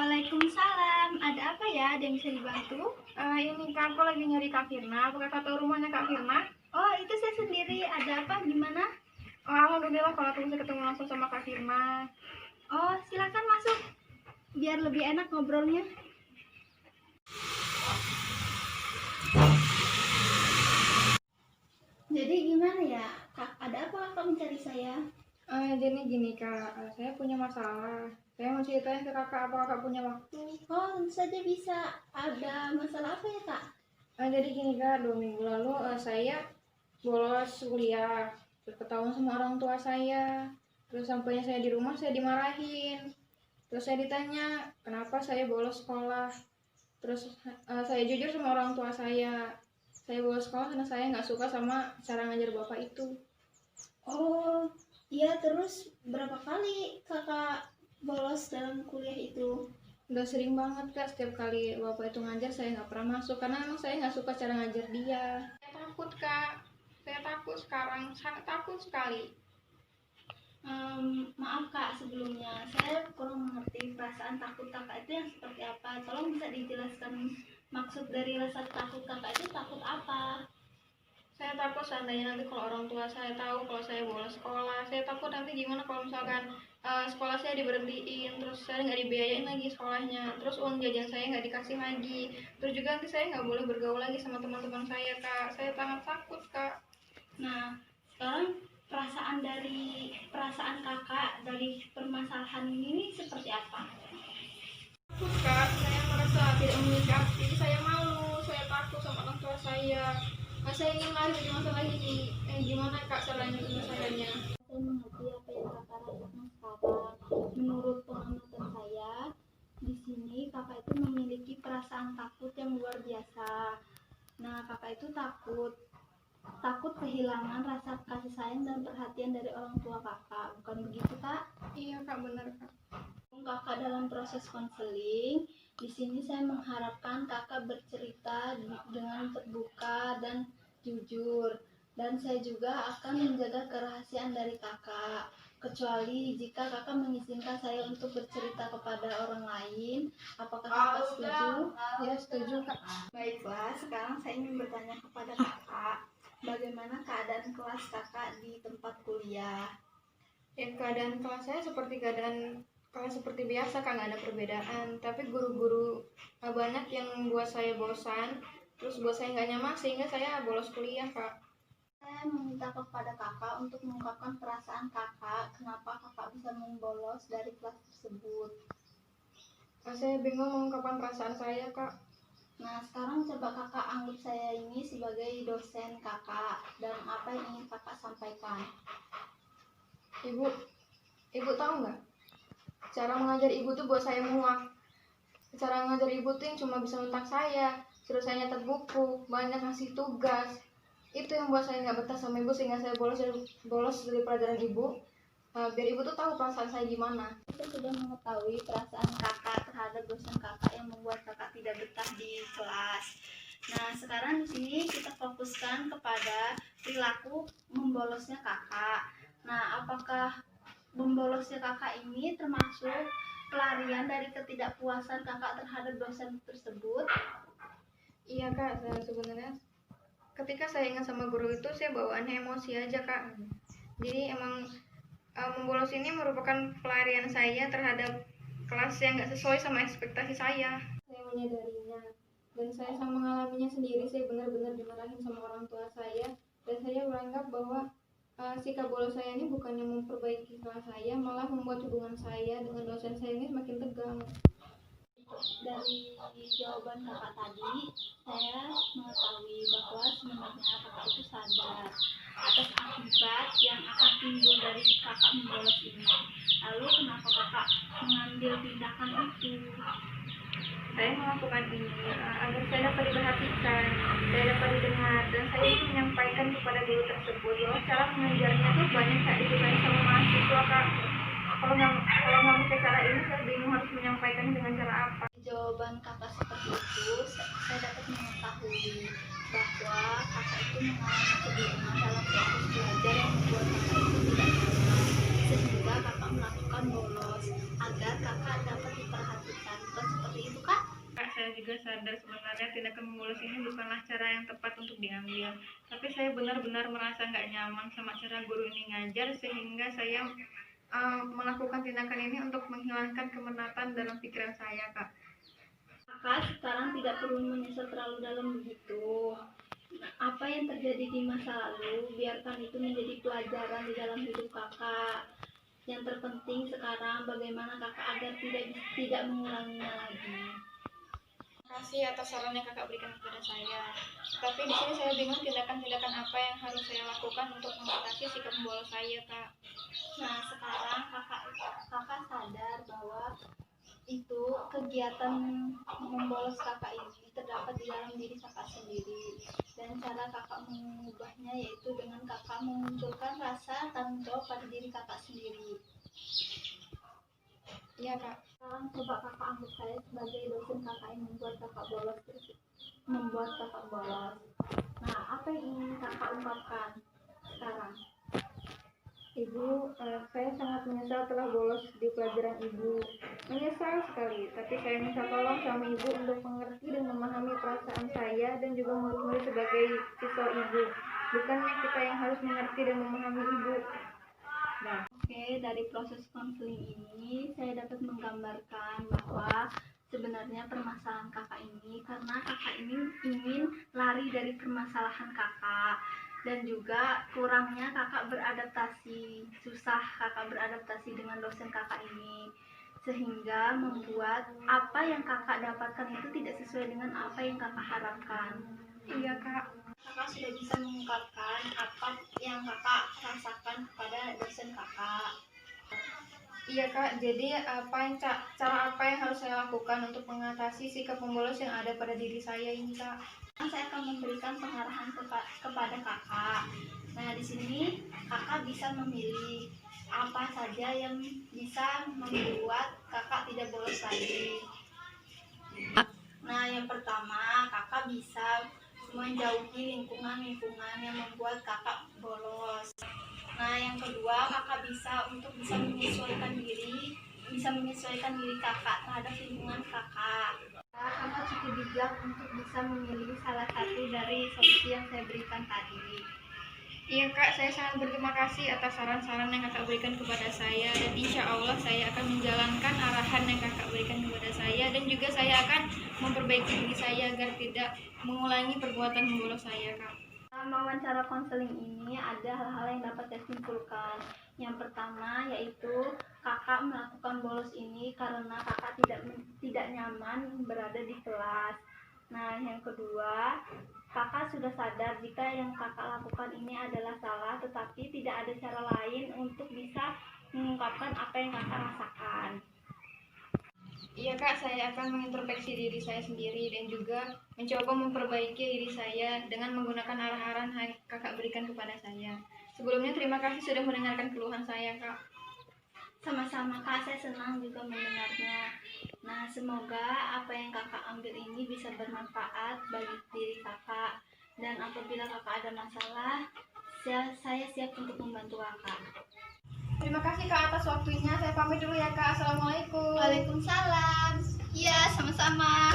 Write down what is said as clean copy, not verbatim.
Waalaikumsalam. Ada apa ya? Ada yang bisa dibantu? Ini Kak, aku lagi nyari Kak Firna. Apakah Kak tahu rumahnya Kak Firna? Oh, itu saya sendiri. Ada apa? Gimana? Alhamdulillah kalau aku bisa ketemu langsung sama Kak Firna. Oh, silakan masuk. Biar lebih enak ngobrolnya. Jadi gimana ya, Kak? Ada apa Kak mencari saya? Jadi gini Kak, saya punya masalah. Saya mau ceritain ke Kakak, apa Kakak punya waktu? Oh, tentu saja bisa. Ada masalah apa ya, Kak? Jadi gini Kak, 2 minggu lalu saya bolos kuliah. Terus ketahuan sama orang tua saya. Terus sampainya saya di rumah, saya dimarahin. Terus saya ditanya, kenapa saya bolos sekolah. Terus saya jujur sama orang tua saya. Saya bolos sekolah karena saya nggak suka sama cara ngajar bapak itu. Oh, iya, terus berapa kali Kakak bolos dalam kuliah itu? Udah sering banget Kak, setiap kali bapak itu ngajar saya nggak pernah masuk karena emang saya nggak suka cara ngajar dia. Saya takut Kak, saya takut sekarang, sangat takut sekali. Maaf Kak, sebelumnya saya kurang mengerti perasaan takut Kakak itu yang seperti apa. Tolong bisa dijelaskan maksud dari rasa takut Kakak itu takut apa? Saya takut seandainya nanti kalau orang tua saya tahu kalau saya bolos sekolah, saya takut nanti gimana kalau misalkan sekolah saya diberhentiin, terus saya nggak dibiayain lagi sekolahnya, terus uang jajan saya nggak dikasih lagi, terus juga nanti saya nggak boleh bergaul lagi sama teman-teman saya Kak. Saya sangat takut Kak. Nah, sekarang perasaan Kakak dari permasalahan ini seperti apa? Takut Kak, saya merasa tidak memiliki, saya malu, saya takut sama orang tua saya. Saya ingin lari dari masalah ini. Gimana Kak caranya penyelesaiannya? Saya mengerti apa yang Kakak rasakan sekarang. Menurut pengamatan saya, di sini Kakak itu memiliki perasaan takut yang luar biasa. Nah, Kakak itu takut kehilangan rasa kasih sayang dan perhatian dari orang tua Kakak. Bukan begitu, Kak? Iya Kak, benar Kak. Kakak dalam proses konseling, di sini saya mengharapkan Kakak bercerita dengan terbuka dan jujur, dan saya juga akan menjaga kerahasiaan dari Kakak, kecuali jika Kakak mengizinkan saya untuk bercerita kepada orang lain. Apakah Kakak setuju? Ya, setuju Kak. Baiklah, sekarang saya ingin bertanya kepada Kakak, bagaimana keadaan kelas Kakak di tempat kuliah? Ya, keadaan kelas saya seperti keadaan kelas seperti biasa Kak, nggak ada perbedaan. Tapi guru-guru banyak yang buat saya bosan, terus buat saya nggak nyaman sehingga saya bolos kuliah Kak. Saya meminta kepada Kakak untuk mengungkapkan perasaan Kakak, kenapa Kakak bisa membolos dari kelas tersebut. Saya bingung mengungkapkan perasaan saya Kak. Nah, sekarang coba Kakak anggap saya ini sebagai dosen Kakak, dan apa yang ingin Kakak sampaikan. Ibu tahu nggak? Cara mengajar ibu tuh buat saya muak. Cara mengajar ibu tuh yang cuma bisa mentak saya, suruh saya nyatet buku, banyak ngasih tugas. Itu yang buat saya nggak betah sama ibu sehingga saya bolos dari pelajaran ibu. Biar ibu tuh tahu perasaan saya gimana. Saya sudah mengetahui perasaan Kakak terhadap dosen Kakak yang membuat Kakak tidak betah di kelas. Nah, sekarang di sini kita fokuskan kepada perilaku membolosnya Kakak. Nah, apakah membolosnya Kakak ini termasuk pelarian dari ketidakpuasan Kakak terhadap dosen tersebut? Iya Kak, sebenarnya ketika saya ingat sama guru itu saya bawaannya emosi aja Kak. Jadi emang membolos ini merupakan pelarian saya terhadap kelas yang nggak sesuai sama ekspektasi saya. Saya menyadarinya dan saya sama mengalaminya sendiri. Saya benar-benar dimarahin sama orang tua saya dan saya menganggap bahwa sikap bolos saya ini bukannya memperbaiki kelas saya, malah membuat hubungan saya dengan dosen saya ini semakin tegang. Dari jawaban Kakak tadi, saya mengetahui bahwa sebenarnya Kakak itu sadar atas akibat yang akan timbul dari Kakak membolos ini. Lalu kenapa Kakak mengambil tindakan itu? Saya melakukan ini agar saya dapat diperhatikan, saya dapat didengar, dan saya ingin menyampaikan kepada guru tersebut bahwa cara mengajarnya tuh banyak tak disukai sama mahasiswa Kak. Kalau nggak pakai cara ini, saya bingung harus menyampaikannya dengan cara apa. Jawaban Kakak seperti itu, saya dapat mengetahui bahwa Kakak itu mengalami kebingungan dalam proses belajar yang membuat Kakak itu tidak nyaman, sehingga Kakak melakukan bolos agar Kakak dapat diperhatikan. sadar sebenarnya tindakan membolos ini bukanlah cara yang tepat untuk diambil. Tapi saya benar-benar merasa nggak nyaman sama cara guru ini ngajar, sehingga saya melakukan tindakan ini untuk menghilangkan kemenatan dalam pikiran saya, Kak. Kakak sekarang tidak perlu menyesal terlalu dalam begitu. Nah, apa yang terjadi di masa lalu, biarkan itu menjadi pelajaran di dalam hidup kakak. Yang terpenting sekarang bagaimana kakak agar tidak mengulanginya lagi. Terima kasih atas saran yang kakak berikan kepada saya. Tapi di sini saya bingung tindakan-tindakan apa yang harus saya lakukan untuk mengatasi sikap membolos saya, Kak. Nah, sekarang kakak sadar bahwa itu kegiatan membolos kakak ini terdapat di dalam diri kakak sendiri, dan cara kakak mengubahnya yaitu dengan kakak memunculkan rasa tanggung jawab pada diri kakak sendiri. Iya, Kak. Sekarang coba kakak anggap saya sebagai dosen kakak yang membuat kakak bolos. Nah, apa yang ingin kakak ungkapkan sekarang? Ibu, saya sangat menyesal telah bolos di pelajaran Ibu. Menyesal sekali, tapi saya minta tolong sama Ibu untuk mengerti dan memahami perasaan saya dan juga murid-murid sebagai siswa Ibu. Bukannya kita yang harus mengerti dan memahami Ibu. Nah, oke, dari proses konseling ini saya dapat menggambarkan bahwa sebenarnya permasalahan kakak ini karena kakak ini ingin lari dari permasalahan kakak, dan juga kurangnya kakak beradaptasi, susah kakak beradaptasi dengan dosen kakak ini, sehingga membuat apa yang kakak dapatkan itu tidak sesuai dengan apa yang kakak harapkan. Iya, Kak. Kakak sudah bisa mengungkapkan apa yang kakak rasakan kepada dosen kakak. Iya, Kak. Jadi cara apa yang harus saya lakukan untuk mengatasi sikap membolos yang ada pada diri saya ini, Kak? Saya akan memberikan pengarahan kepada kakak. Nah, di sini kakak bisa memilih apa saja yang bisa membuat kakak tidak bolos lagi. Nah, yang pertama, kakak bisa menjauhi lingkungan yang membuat kakak bolos. Nah, yang kedua, kakak bisa menyesuaikan diri kakak terhadap lingkungan kakak. Kakak cukup bijak untuk bisa memilih salah satu dari solusi yang saya berikan tadi. Iya, Kak, saya sangat berterima kasih atas saran-saran yang kakak berikan kepada saya, dan insya Allah saya akan menjalankan arahan yang kakak berikan kepada saya, dan juga saya akan memperbaiki diri saya agar tidak mengulangi perbuatan membolos saya, Kak. Dalam wawancara konseling ini ada hal-hal yang dapat saya simpulkan. Yang pertama yaitu kakak melakukan bolos ini karena kakak tidak nyaman berada di kelas. Nah, yang kedua, kakak sudah sadar jika yang kakak lakukan ini adalah salah, tetapi tidak ada cara lain untuk bisa mengungkapkan apa yang kakak rasakan. Iya, Kak, saya akan mengintrospeksi diri saya sendiri dan juga mencoba memperbaiki diri saya dengan menggunakan arahan yang kakak berikan kepada saya. Sebelumnya terima kasih sudah mendengarkan keluhan saya, Kak. Sama-sama, Kak, saya senang juga mendengarnya. Nah, semoga apa yang kakak ambil ini bisa bermanfaat bagi diri kakak, dan apabila kakak ada masalah, saya siap untuk membantu kakak. Terima kasih, Kak, atas waktunya. Saya pamit dulu ya, Kak. Assalamualaikum. Waalaikumsalam. Iya, sama-sama.